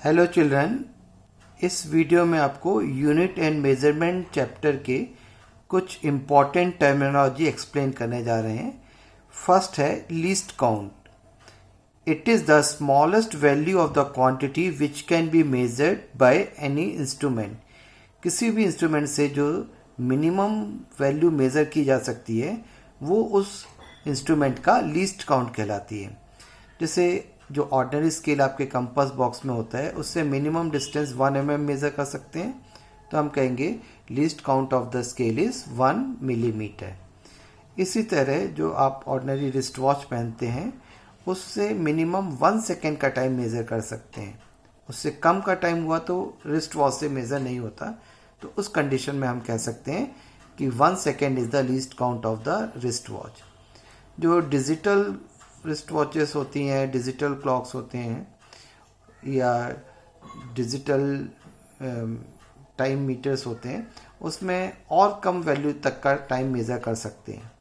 Hello children, इस video में आपको यूनिट एंड मेजरमेंट चैप्टर के कुछ इम्पॉर्टेंट टर्मिनोलॉजी एक्सप्लेन करने जा रहे हैं। फर्स्ट है least count. It is the smallest value of the quantity which can be measured by any instrument. किसी भी इंस्ट्रूमेंट से जो मिनिमम वैल्यू मेज़र की जा सकती है वो उस इंस्ट्रूमेंट का लीस्ट काउंट कहलाती है। जैसे जो ऑर्डिनरी स्केल आपके कंपास बॉक्स में होता है उससे मिनिमम डिस्टेंस 1 mm मेज़र कर सकते हैं, तो हम कहेंगे least count of the scale is 1 millimetre. इसी तरह जो आप ऑर्डिनरी रिस्ट वॉच पहनते हैं उससे मिनिमम 1 सेकेंड का टाइम मेज़र कर सकते हैं। उससे कम का टाइम हुआ तो रिस्ट वॉच से मेज़र नहीं होता, तो उस कंडीशन में हम कह सकते हैं कि 1 second is the least count of the wrist watch. जो डिजिटल रिस्ट वॉचेस होती हैं, डिजिटल क्लॉक्स होते हैं या डिजिटल टाइम मीटर्स होते हैं, उसमें और कम वैल्यू तक का टाइम मेज़र कर सकते हैं,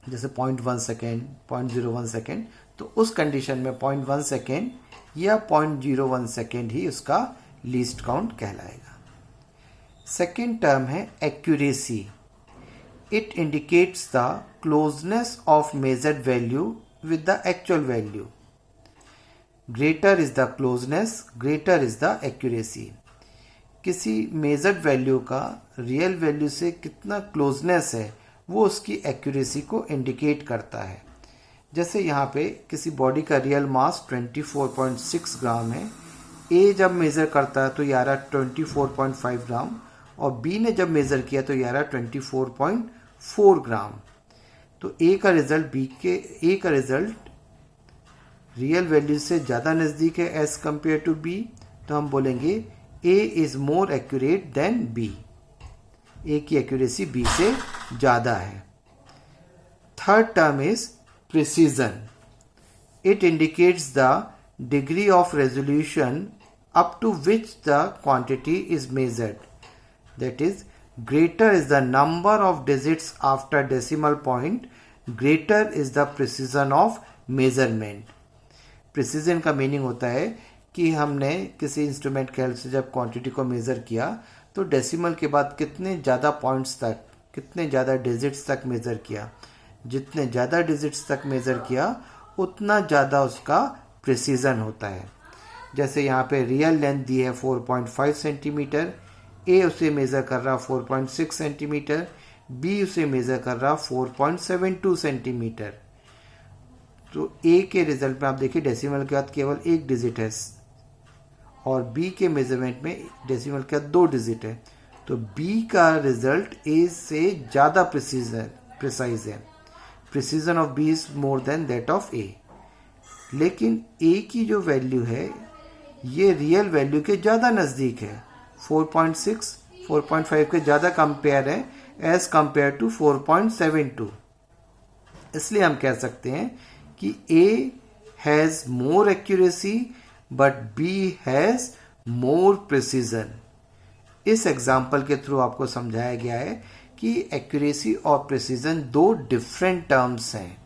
जैसे 0.1 सेकेंड, 0.01 सेकेंड। तो उस कंडीशन में 0.1 सेकेंड या 0.01 सेकेंड ही उसका लीस्ट काउंट कहलाएगा। सेकेंड टर्म है accuracy. It indicates the closeness of measured value with the actual value. Greater is the closeness, greater is the accuracy. किसी मेजर्ड वैल्यू का real value से कितना closeness है वो उसकी एक्यूरेसी को इंडिकेट करता है। जैसे यहाँ पे किसी बॉडी का रियल मास 24.6 ग्राम है, ए जब मेज़र करता है तो ये आ रहा 24.5 ग्राम और बी ने जब मेज़र किया तो ये आ रहा 24.4 ग्राम। तो ए का रिजल्ट रियल वैल्यू से ज़्यादा नज़दीक है एज कंपेयर टू बी, तो हम बोलेंगे A is more accurate than B. A की एक्यूरेसी बी से ज़्यादा है। Third term is precision. It indicates the degree of resolution up to which the quantity is measured, that is greater is the number of digits after decimal point, greater is the precision of measurement. precision का meaning होता है कि हमने किसी instrument के help से जब quantity को मेज़र किया तो डेसिमल के बाद कितने ज़्यादा पॉइंट्स तक, कितने ज़्यादा डिजिट्स तक मेज़र किया। जितने ज़्यादा डिजिट्स तक मेज़र किया उतना ज़्यादा उसका प्रिसीजन होता है। जैसे यहाँ पे रियल लेंथ दी है 4.5 सेंटीमीटर, ए उसे मेज़र कर रहा 4.6 सेंटीमीटर, बी उसे मेज़र कर रहा 4.72 सेंटीमीटर। तो ए के रिजल्ट में आप देखिए डेसिमल के बाद केवल एक डिजिट है और बी के मेजरमेंट में डेसिमल के बाद 2 डिजिट है, तो बी का रिजल्ट ए से ज़्यादा प्रिसाइज है। Precision of B is more than that of A. लेकिन ए की जो वैल्यू है ये रियल वैल्यू के ज़्यादा नज़दीक है, 4.6, 4.5 के ज़्यादा कंपेयर है एज कंपेयर टू 4.72। इसलिए हम कह सकते हैं कि A has more accuracy but B has more precision. इस एग्जाम्पल के थ्रू आपको समझाया गया है कि एक्यूरेसी और प्रिसीजन 2 डिफरेंट टर्म्स हैं।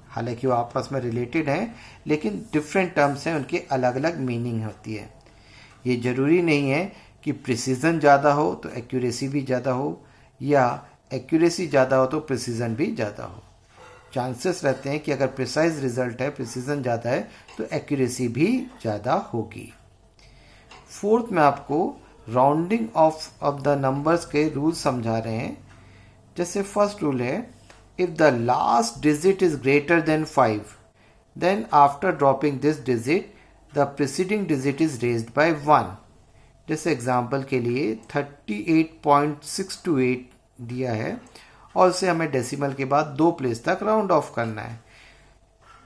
हालांकि वो आपस में रिलेटेड हैं लेकिन डिफरेंट टर्म्स हैं, उनके अलग अलग मीनिंग होती है। ये ज़रूरी नहीं है कि प्रिसीजन ज़्यादा हो तो एक्यूरेसी भी ज़्यादा हो या एक्यूरेसी ज़्यादा हो तो प्रिसीजन भी ज़्यादा हो। चांसेस रहते हैं कि अगर प्रिसाइज रिजल्ट है, प्रिसीजन ज़्यादा है, तो एक्यूरेसी भी ज़्यादा होगी। फोर्थ में आपको राउंडिंग ऑफ द नंबर्स के रूल समझा रहे हैं। जैसे फर्स्ट रूल है, if the last digit is greater than 5 then after dropping this digit the preceding digit is raised by 1। जैसे एग्जाम्पल के लिए 38.628 दिया है और उसे हमें डेसिमल के बाद 2 प्लेस तक राउंड ऑफ करना है,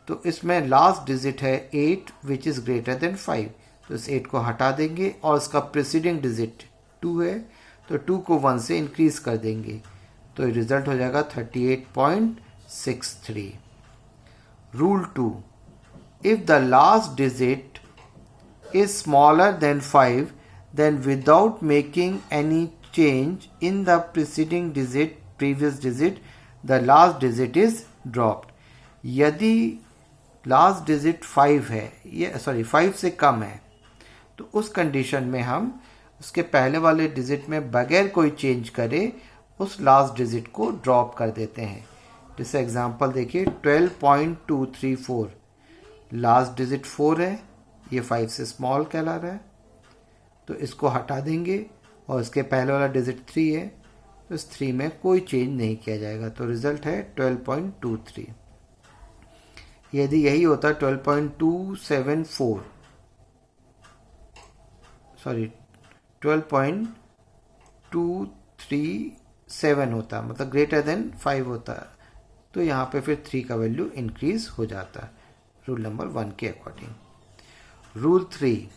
तो इसमें लास्ट डिजिट है 8 विच इज़ ग्रेटर देन 5, तो इस 8 को हटा देंगे और इसका प्रीसीडिंग डिजिट 2 है तो 2 को 1 से इंक्रीज कर देंगे, तो रिजल्ट हो जाएगा 38.63। Rule 2, if the last digit is smaller than 5 then without making any change in the previous digit, the last digit is dropped. यदि लास्ट डिजिट 5 है, 5 से कम है, तो उस कंडीशन में हम उसके पहले वाले डिजिट में बगैर कोई चेंज करे उस लास्ट डिजिट को ड्रॉप कर देते हैं। जैसे एग्जांपल देखिए 12.234, लास्ट डिजिट 4 है, ये 5 से स्मॉल कहला रहा है, तो इसको हटा देंगे और इसके पहले वाला डिजिट 3 है, तो इस 3 में कोई चेंज नहीं किया जाएगा, तो रिजल्ट है 12.23। यदि यही होता 12.274, सॉरी 12.237 होता, मतलब ग्रेटर देन 5 होता, तो यहाँ पे फिर 3 का वैल्यू इंक्रीज हो जाता, रूल नंबर 1 के according. Rule 3,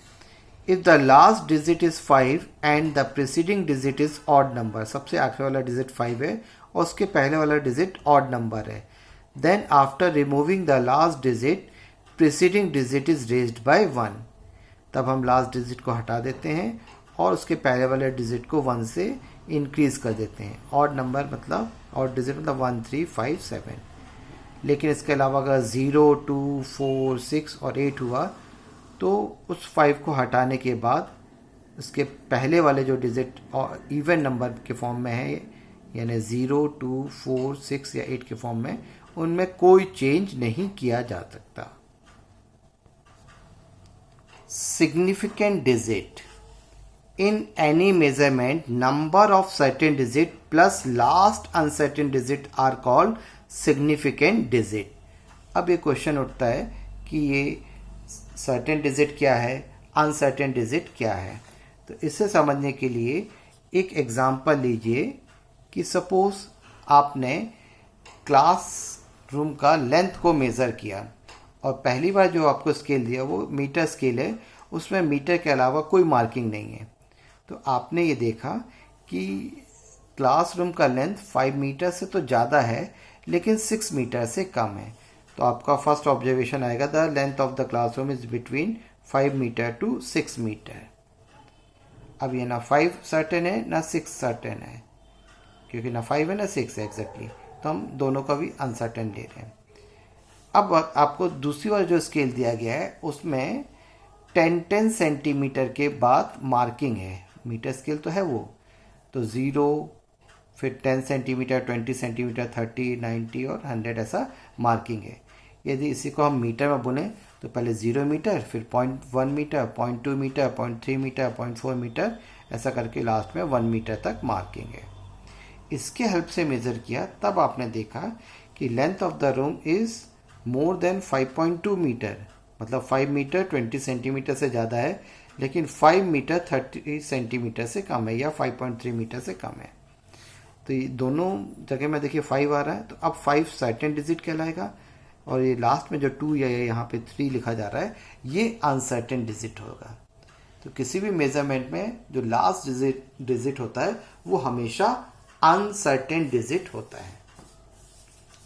if the last digit is 5 and the preceding digit is odd number, सबसे आखिरी वाला डिजिट 5 है और उसके पहले वाला डिजिट ऑड नंबर है, then after removing the last digit preceding digit is raised by 1, तब हम लास्ट डिजिट को हटा देते हैं और उसके पहले वाले डिजिट को 1 से इंक्रीज कर देते हैं। ऑड नंबर मतलब ऑड डिजिट मतलब 1 3 5 7, लेकिन इसके अलावा अगर 0 2 4 6 और 8 हुआ तो उस 5 को हटाने के बाद उसके पहले वाले जो डिजिट इवन नंबर के फॉर्म में है, यानी 0 2 4 6 या 8 के फॉर्म में, उनमें कोई चेंज नहीं किया जा सकता। Significant digit, in any measurement number of certain digit plus last uncertain digit are called significant digit। अब ये क्वेश्चन उठता है कि ये certain digit क्या है, uncertain digit क्या है। तो इसे समझने के लिए एक एग्जांपल लीजिए कि सपोज आपने क्लास रूम का लेंथ को मेज़र किया और पहली बार जो आपको स्केल दिया वो मीटर स्केल है, उसमें मीटर के अलावा कोई मार्किंग नहीं है। तो आपने ये देखा कि क्लासरूम का लेंथ 5 मीटर से तो ज़्यादा है लेकिन 6 मीटर से कम है, तो आपका फर्स्ट ऑब्जर्वेशन आएगा the length of the classroom is between 5 meter to 6 meter. अब ये ना 5 सर्टेन है ना 6 सर्टेन है, क्योंकि ना 5 है ना 6 है एग्जैक्टली, तो हम दोनों का भी अनसर्टेन ले रहे हैं। अब आपको दूसरी बार जो स्केल दिया गया है उसमें 10-10 सेंटीमीटर के बाद मार्किंग है, मीटर स्केल तो है वो, तो 0 फिर 10 सेंटीमीटर 20 सेंटीमीटर 30 90 और 100 ऐसा मार्किंग है। यदि इसी को हम मीटर में बुने तो पहले 0 मीटर, फिर 0.1 मीटर, 0.2 मीटर, 0.3 मीटर, 0.4 मीटर, ऐसा करके लास्ट में 1 मीटर तक मार्किंग है। इसके हेल्प से मेज़र किया, तब आपने देखा कि length of the room is more than 5.2 meter, मतलब 5 मीटर 20 सेंटीमीटर से ज़्यादा है, लेकिन 5 मीटर 30 सेंटीमीटर से कम है या 5.3 मीटर से कम है। तो ये दोनों जगह में देखिए 5 आ रहा है, तो अब 5 सर्टेन डिजिट कहलाएगा और ये लास्ट में जो 2 या यहाँ पे 3 लिखा जा रहा है ये अनसर्टेन डिजिट होगा। तो किसी भी मेजरमेंट में जो लास्ट डिजिट होता है वो हमेशा अनसर्टेन डिजिट होता है।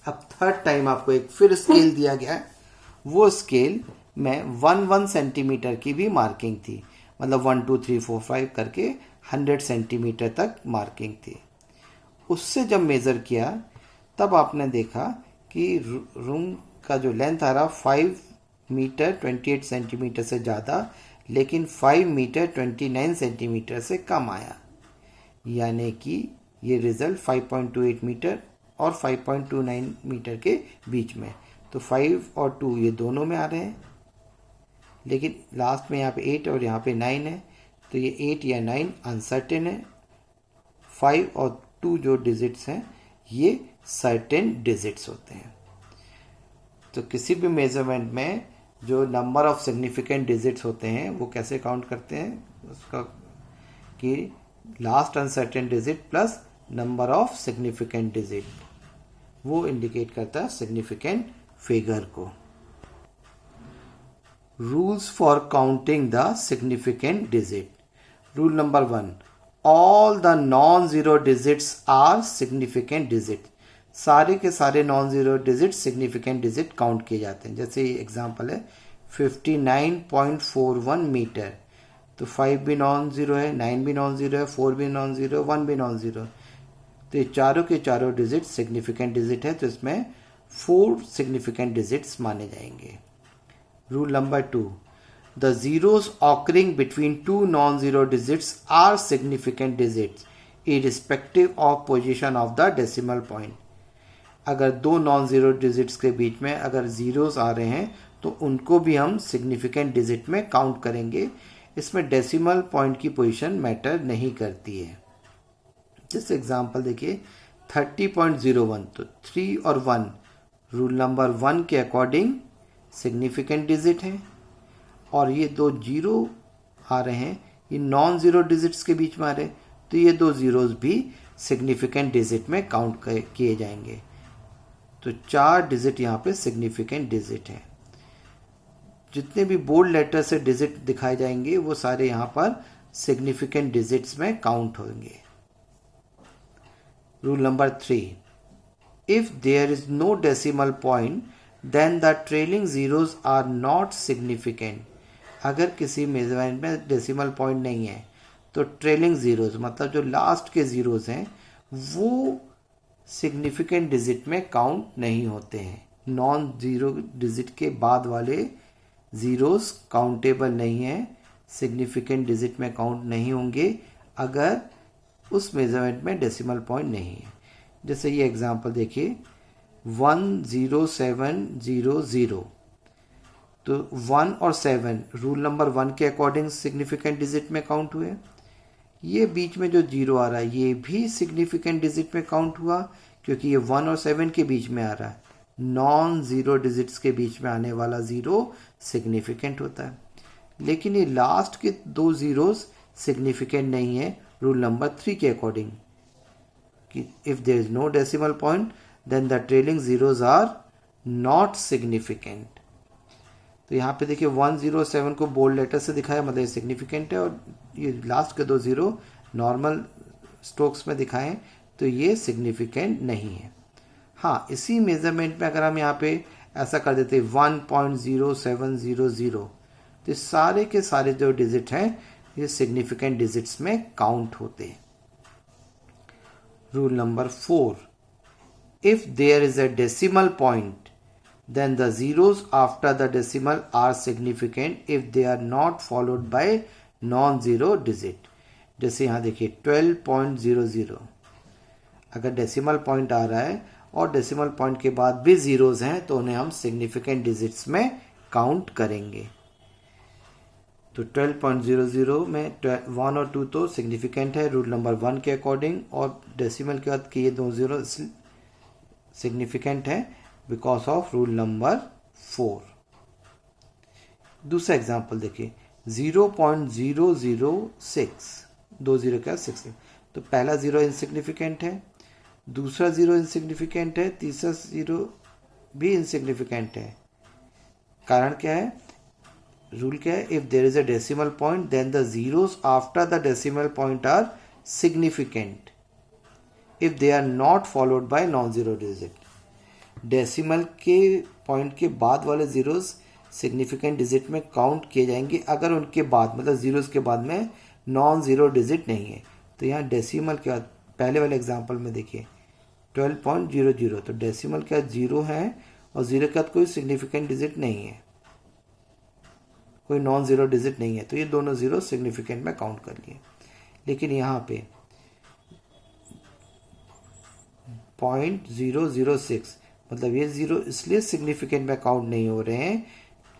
अब थर्ड टाइम आपको एक फिर स्केल दिया गया है, वो स्केल में 1 सेंटीमीटर की भी मार्किंग थी, मतलब 1 2 3 4 5 करके 100 सेंटीमीटर तक मार्किंग थी। उससे जब मेज़र किया तब आपने देखा कि रूम का जो लेंथ आ रहा 5 मीटर 28 सेंटीमीटर से ज़्यादा, लेकिन 5 मीटर 29 सेंटीमीटर से कम आया, यानी कि ये रिज़ल्ट 5.28 मीटर और 5.29 मीटर के बीच में, तो 5 और 2 ये दोनों में आ रहे हैं, लेकिन लास्ट में यहाँ पे 8 और यहाँ पे 9 है, तो ये 8 या 9 अनसर्टेन है। 5 और 2 जो डिजिट्स हैं ये सर्टेन डिजिट्स होते हैं। तो किसी भी मेजरमेंट में जो नंबर ऑफ सिग्निफिकेंट डिजिट्स होते हैं वो कैसे काउंट करते हैं, उसका कि last uncertain digit plus number of significant digit, वो इंडिकेट करता है सिग्निफिकेंट फिगर को। Rules for counting the significant digit. Rule number 1, all the non zero digits are significant digit. सारे के सारे non zero digit significant digit count किए जाते हैं। जैसे एग्जांपल है 59.41 मीटर, तो 5 भी नॉन जीरो है, 9 भी नॉन जीरो है, 4 भी नॉन जीरो, 1 भी नॉन जीरो, तो ये चारों के चारों डिजिट सिग्निफिकेंट डिजिट है, तो इसमें 4 सिग्निफिकेंट डिजिट्स माने जाएंगे। Rule number 2, the zeros occurring between two non-zero digits are significant digits irrespective of position of the decimal point. अगर दो नॉन ज़ीरो डिजिट्स के बीच में अगर ज़ीरोस आ रहे हैं तो उनको भी हम सिग्निफिकेंट डिजिट में काउंट करेंगे. इसमें डेसिमल पॉइंट की पोजीशन मैटर नहीं करती है. जैसे एग्जांपल देखिए 30.01, तो 3 और 1 रूल नंबर 1 के अकॉर्डिंग सिग्निफिकेंट डिजिट है, और ये दो जीरो आ रहे हैं, ये नॉन ज़ीरो डिजिट्स के बीच में आ रहे हैं, तो ये दो ज़ीरोज़ भी सिग्निफिकेंट डिजिट में काउंट किए जाएंगे. तो 4 डिजिट यहाँ पे सिग्निफिकेंट डिजिट है. जितने भी बोल्ड लेटर से डिजिट दिखाए जाएंगे वो सारे यहाँ पर सिग्निफिकेंट डिजिट्स में काउंट होंगे. Rule number 3, if there is no decimal point then the trailing zeros are not significant. अगर किसी मेजरमेंट में डेसिमल पॉइंट नहीं है तो ट्रेलिंग जीरोज मतलब जो लास्ट के जीरोज हैं वो सिग्निफिकेंट डिजिट में काउंट नहीं होते हैं. नॉन जीरो डिजिट के बाद वाले ज़ीरोस काउंटेबल नहीं है, सिग्निफिकेंट डिजिट में काउंट नहीं होंगे अगर उस मेजरमेंट में डेसिमल पॉइंट नहीं है. जैसे ये एग्जांपल देखिए 10700, तो 1 और 7 रूल नंबर 1 के अकॉर्डिंग सिग्निफिकेंट डिजिट में काउंट हुए. ये बीच में जो जीरो आ रहा है ये भी सिग्निफिकेंट डिजिट में काउंट हुआ क्योंकि ये 1 और 7 के बीच में आ रहा है. नॉन ज़ीरो डिजिट्स के बीच में आने वाला ज़ीरो सिग्निफिकेंट होता है, लेकिन ये लास्ट के दो ज़ीरोस सिग्निफिकेंट नहीं है रूल नंबर 3 के अकॉर्डिंग कि if there is no decimal point then the trailing zeros are not significant. तो यहाँ पे देखिए 107 को बोल्ड लेटर से दिखाया मतलब ये सिग्निफिकेंट है, और ये लास्ट के दो ज़ीरो नॉर्मल स्ट्रोक्स में दिखाएं तो ये सिग्निफिकेंट नहीं है. हाँ, इसी मेजरमेंट में अगर हम यहाँ पे ऐसा कर देते 1.0700, तो सारे के सारे जो डिजिट हैं ये सिग्निफिकेंट डिजिट्स में काउंट होते हैं. Rule number 4, if there is a decimal point then the zeros after the decimal are significant if they are not followed by non-zero digit. जैसे यहाँ देखिए 12.00, अगर डेसिमल पॉइंट आ रहा है और डेसिमल पॉइंट के बाद भी ज़ीरोज़ हैं तो उन्हें हम सिग्निफिकेंट डिजिट्स में काउंट करेंगे. तो 12.00 में 1 और 2 तो सिग्निफिकेंट है रूल नंबर 1 के अकॉर्डिंग, और डेसिमल के बाद के ये दो ज़ीरो सिग्निफिकेंट है बिकॉज ऑफ रूल नंबर 4. दूसरा एग्जाम्पल देखिए 0.006, दो जीरो क्या 6, तो पहला जीरो इनसिग्निफिकेंट है, दूसरा जीरो इनसिग्निफिकेंट है, तीसरा जीरो भी इनसिग्निफिकेंट है. कारण क्या है, रूल क्या है, if there is a decimal point then the zeros after the decimal point are significant if they are not followed by non zero digit. Decimal के पॉइंट के बाद वाले ज़ीरोज़ सिग्निफिकेंट डिजिट में काउंट किए जाएंगे अगर उनके बाद मतलब ज़ीरोज़ के बाद में नॉन ज़ीरो डिजिट नहीं है. तो यहाँ डेसिमल के बाद पहले वाले एग्जांपल में देखिए 12.00, तो डेसिमल के बाद जीरो है और ज़ीरो के बाद कोई सिग्निफिकेंट डिजिट नहीं है, कोई नॉन ज़ीरो डिजिट नहीं है, तो ये दोनों ज़ीरो सिग्निफिकेंट में काउंट कर लिए. लेकिन यहाँ पे 0.006 मतलब ये ज़ीरो इसलिए सिग्निफिकेंट में काउंट नहीं हो रहे हैं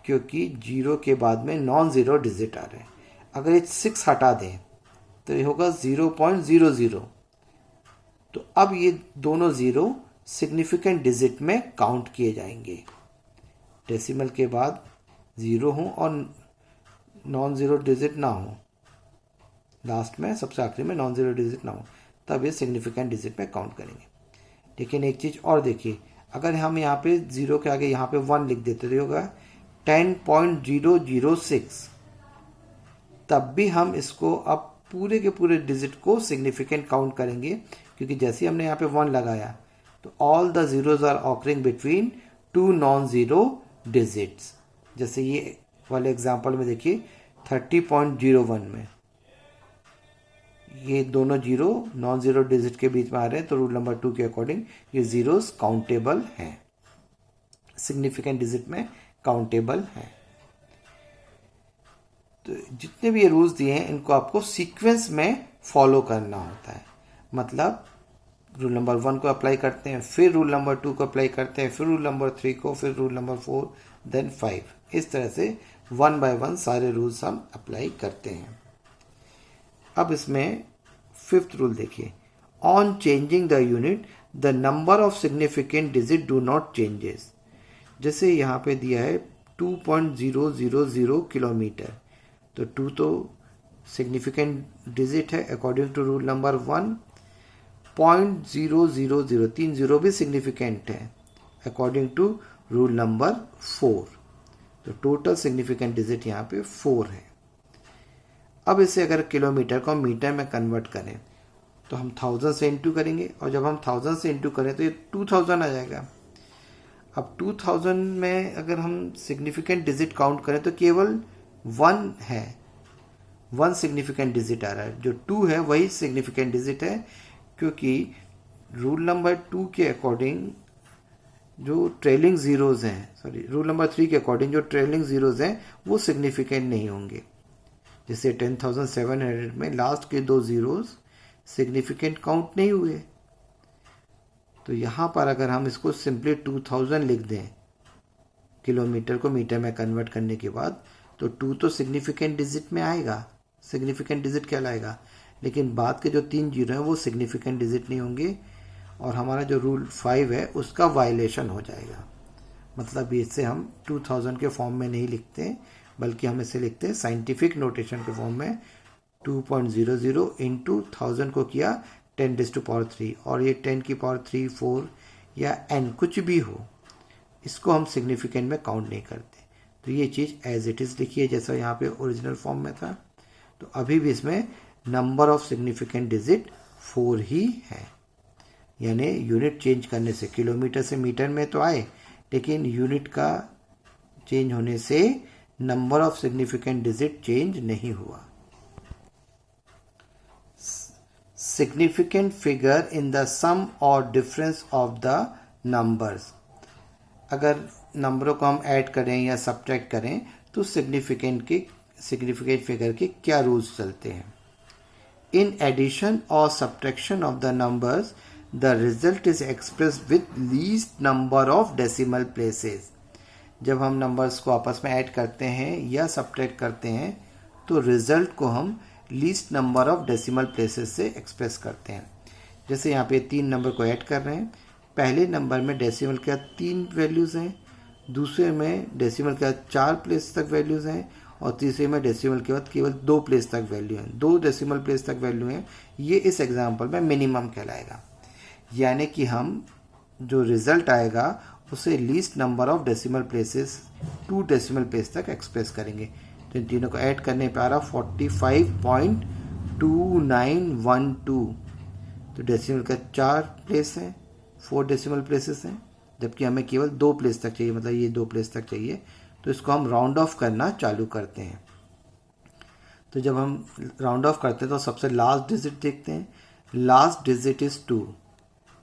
क्योंकि जीरो के बाद में नॉन ज़ीरो डिजिट आ रहे हैं. अगर ये 6 हटा दें तो ये होगा 0.00, तो अब ये दोनों ज़ीरो सिग्निफिकेंट डिजिट में काउंट किए जाएंगे. डेसिमल के बाद ज़ीरो हो और नॉन ज़ीरो डिजिट ना हो, लास्ट में सबसे आखिरी में नॉन ज़ीरो डिजिट ना हो, तब ये सिग्निफिकेंट डिजिट में काउंट करेंगे. लेकिन एक चीज़ और देखिए, अगर हम यहाँ पे ज़ीरो के आगे यहाँ पे 1 लिख देते तो होगा 10.006, तब भी हम इसको अब पूरे के पूरे डिजिट को सिग्निफिकेंट काउंट करेंगे क्योंकि जैसे हमने यहाँ पे 1 लगाया तो all the zeros are occurring between two non zero digits. जैसे ये वाले एग्जांपल में देखिए 30.01 में ये दोनों जीरो नॉन ज़ीरो डिजिट के बीच में आ रहे हैं, तो रूल नंबर 2 के अकॉर्डिंग ये ज़ीरोज़ काउंटेबल हैं, सिग्निफिकेंट डिजिट में काउंटेबल हैं. तो जितने भी ये रूल्स दिए हैं इनको आपको सीक्वेंस में फॉलो करना होता है। मतलब रूल नंबर 1 को अप्लाई करते हैं, फिर रूल नंबर 2 को अप्लाई करते हैं, फिर रूल नंबर 3 को, फिर रूल नंबर 4, देन 5। इस तरह से 1 बाय 1 सारे रूल्स हम अप्लाई करते हैं। अब इसमें 5th रूल देखिए, on changing the unit the number of significant digit do not changes. जैसे यहाँ पे दिया है 2.000 किलोमीटर, तो 2 तो सिग्निफिकेंट डिजिट है according to rule number 1। 0.000 3 zero भी सिग्निफिकेंट है अकॉर्डिंग टू रूल नंबर 4। तो टोटल सिग्निफिकेंट डिजिट यहाँ पे 4 है। अब इसे अगर किलोमीटर को मीटर में कन्वर्ट करें तो हम 1000 से इंटू करेंगे, और जब हम 1000 से इंटू करें तो ये 2000 आ जाएगा। अब 2000 में अगर हम सिग्निफिकेंट डिजिट काउंट करें तो केवल 1 है, 1 सिग्निफिकेंट डिजिट आ रहा है। जो 2 है वही सिग्निफिकेंट डिजिट है, क्योंकि रूल नंबर 2 के अकॉर्डिंग जो ट्रेलिंग जीरोज हैं, रूल नंबर 3 के अकॉर्डिंग जो ट्रेलिंग जीरोज हैं वो सिग्निफिकेंट नहीं होंगे। जैसे 10,700 में लास्ट के 2 जीरोज सिग्निफिकेंट काउंट नहीं हुए। तो यहाँ पर अगर हम इसको सिंपली 2000 लिख दें किलोमीटर को मीटर में कन्वर्ट करने के बाद, तो 2 तो सिग्निफिकेंट डिजिट में आएगा, सिग्निफिकेंट डिजिट कहलाएगा, लेकिन बाद के जो 3 जीरो हैं वो सिग्निफिकेंट डिजिट नहीं होंगे, और हमारा जो रूल 5 है उसका वायलेशन हो जाएगा। मतलब इससे हम 2000 के फॉर्म में नहीं लिखते, बल्कि हम इसे लिखते हैं साइंटिफिक नोटेशन के फॉर्म में। 2.00 इंटू 1000 को किया 10⁻3, और ये 10 की पावर 3, 4 या n कुछ भी हो, इसको हम सिग्निफिकेंट में काउंट नहीं करते। तो ये चीज़ एज इट इज़ लिखिए जैसा यहाँ पे ओरिजिनल फॉर्म में था। तो अभी भी इसमें नंबर ऑफ सिग्निफिकेंट डिजिट 4 ही है, यानी यूनिट चेंज करने से किलोमीटर से मीटर में तो आए, लेकिन यूनिट का चेंज होने से number of significant digit change नहीं हुआ। सिग्निफिकेंट फिगर इन द सम और डिफरेंस ऑफ द नंबर्स। अगर नंबरों को हम ऐड करें या सब्ट्रैक्ट करें तो सिग्निफिकेंट फिगर के क्या रूल्स चलते हैं। इन एडिशन और subtraction of the numbers the result is expressed with least number of decimal places. जब हम नंबर्स को आपस में ऐड करते हैं या सब्ट्रैक्ट करते हैं तो रिजल्ट को हम least number of decimal places से एक्सप्रेस करते हैं। जैसे यहाँ पे 3 नंबर को ऐड कर रहे हैं, पहले नंबर में डेसिमल के 3 वैल्यूज़ हैं, दूसरे में डेसिमल के 4 प्लेस तक वैल्यूज़ हैं, और तीसरे में डेसिमल के बाद केवल 2 प्लेस तक वैल्यू हैं, 2 डेसिमल प्लेस तक वैल्यू हैं। ये इस एग्जाम्पल में मिनिमम कहलाएगा, यानी कि हम जो रिजल्ट आएगा उसे least number of decimal places 2 decimal place तक एक्सप्रेस करेंगे। तो इन तीनों को ऐड करने पर आ रहा 45.2912। तो डेसिमल का 4 प्लेस हैं, 4 डेसिमल प्लेसेस हैं, जबकि हमें केवल 2 प्लेस तक चाहिए, मतलब ये 2 प्लेस तक चाहिए। तो इसको हम राउंड ऑफ करना चालू करते हैं। तो जब हम राउंड ऑफ करते हैं तो सबसे लास्ट डिजिट देखते हैं। Last digit is 2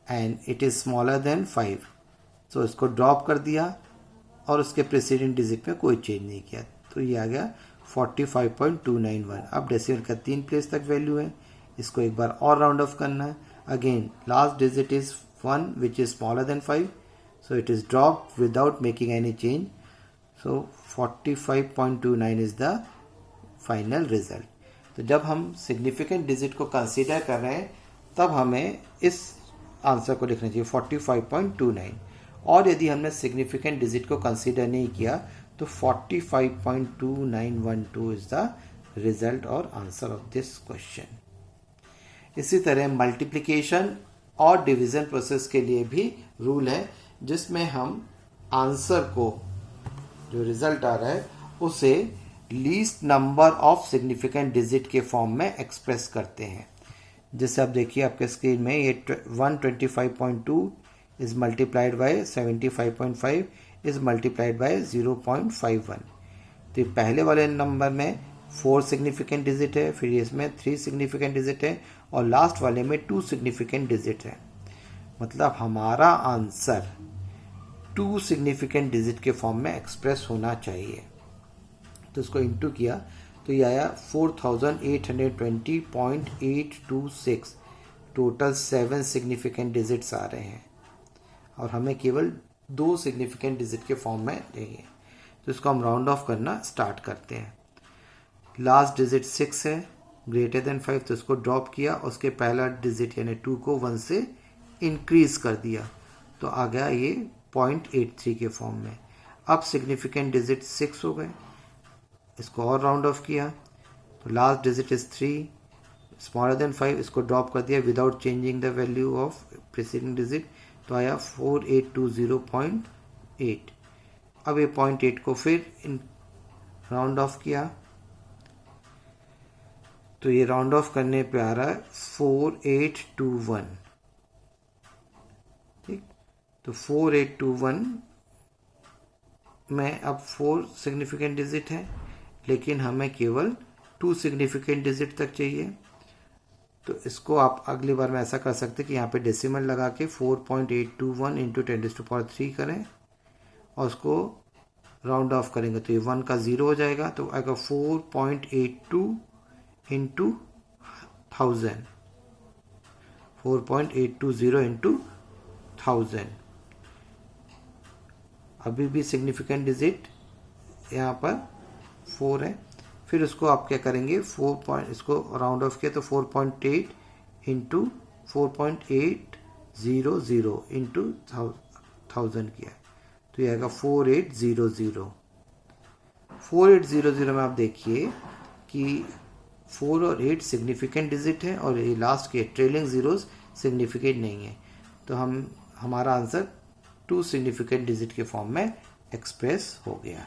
and it is smaller than 5, तो इसको ड्रॉप कर दिया और उसके प्रेसिडेंट डिजिट में कोई चेंज नहीं किया, तो ये आ गया 45.291। अब डेसिमल का 3 प्लेस तक वैल्यू है, इसको एक बार और राउंड ऑफ करना है। Again last digit is 1 which is smaller than 5, so it is dropped without making any change, so 45.29 is the final result। तो जब हम सिग्निफिकेंट डिजिट को कंसीडर कर रहे हैं तब हमें इस आंसर को लिखना चाहिए 45.29, और यदि हमने सिग्निफिकेंट डिजिट को कंसीडर नहीं किया तो 45.2912 इज द रिजल्ट और आंसर ऑफ दिस क्वेश्चन। इसी तरह मल्टीप्लिकेशन और डिवीजन प्रोसेस के लिए भी रूल है, जिसमें हम आंसर को, जो रिजल्ट आ रहा है, उसे least number of significant digit के फॉर्म में एक्सप्रेस करते हैं। जैसे आप देखिए आपके स्क्रीन में ये 125.2 is multiplied by 75.5 is multiplied by 0.51। तो पहले वाले नंबर में 4 सिग्निफिकेंट डिजिट है, फिर इसमें 3 सिग्निफिकेंट डिजिट है, और लास्ट वाले में 2 सिग्निफिकेंट डिजिट है। मतलब हमारा आंसर 2 सिग्निफिकेंट डिजिट के फॉर्म में एक्सप्रेस होना चाहिए। तो इसको इंटू किया तो ये आया 4820.826। टोटल 7 सिग्निफिकेंट डिजिट्स आ रहे हैं और हमें केवल 2 सिग्निफिकेंट डिजिट के फॉर्म में चाहिए। तो इसको हम राउंड ऑफ करना स्टार्ट करते हैं। लास्ट डिजिट 6 है, ग्रेटर देन 5, तो इसको ड्रॉप किया, उसके पहला डिजिट यानी 2 को 1 से इंक्रीज कर दिया, तो आ गया ये 0.83 के फॉर्म में। अब सिग्निफिकेंट डिजिट 6 हो गए, इसको और राउंड ऑफ किया, तो last digit is 3, smaller than 5, इसको ड्रॉप कर दिया without changing the value of preceding digit, तो आया 4820.8। अब ये 0.8 को फिर राउंड ऑफ किया, तो ये राउंड ऑफ करने पे आ रहा है 4821। ठीक, तो 4821 में अब 4 सिग्निफिकेंट डिजिट है, लेकिन हमें केवल 2 सिग्निफिकेंट डिजिट तक चाहिए। तो इसको आप अगली बार में ऐसा कर सकते कि यहाँ पे डेसिमल लगा के 4.821 इंटू 10⁻³ करें और उसको राउंड ऑफ करेंगे, तो ये 1 का 0 हो जाएगा, तो आएगा 4.82 इंटू 1000, 4.820 इंटू 1000। अभी भी सिग्निफिकेंट डिजिट यहाँ पर 4 है। फिर उसको आप क्या करेंगे, इसको राउंड ऑफ किया तो 4.8 इंटू 4.800 इंटू 1000 किया, तो ये आएगा 4800। 4800 में आप देखिए कि 4 और 8 सिग्निफिकेंट डिजिट है और ये लास्ट के ट्रेलिंग जीरोस सिग्निफिकेंट नहीं है, तो हमारा आंसर 2 सिग्निफिकेंट डिजिट के फॉर्म में एक्सप्रेस हो गया।